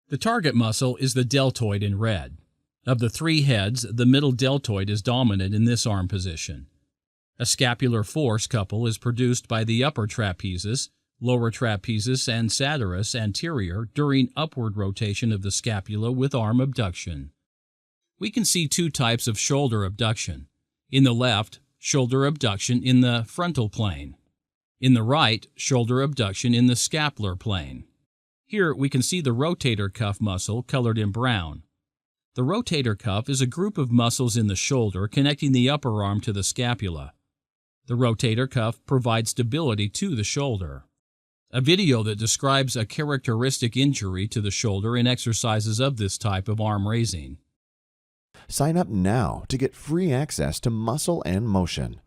The target muscle is the deltoid in red. Of the three heads, the middle deltoid is dominant in this arm position. A scapular force couple is produced by the upper trapezius, lower trapezius, and Serratus anterior during upward rotation of the scapula with arm abduction. We can see two types of shoulder abduction. In the left, shoulder abduction in the frontal plane. In the right, shoulder abduction in the scapular plane. Here we can see the rotator cuff muscle colored in brown. The rotator cuff is a group of muscles in the shoulder connecting the upper arm to the scapula. The rotator cuff provides stability to the shoulder. A video that describes a characteristic injury to the shoulder and exercises of this type of arm raising. Sign up now to get free access to Muscle and Motion.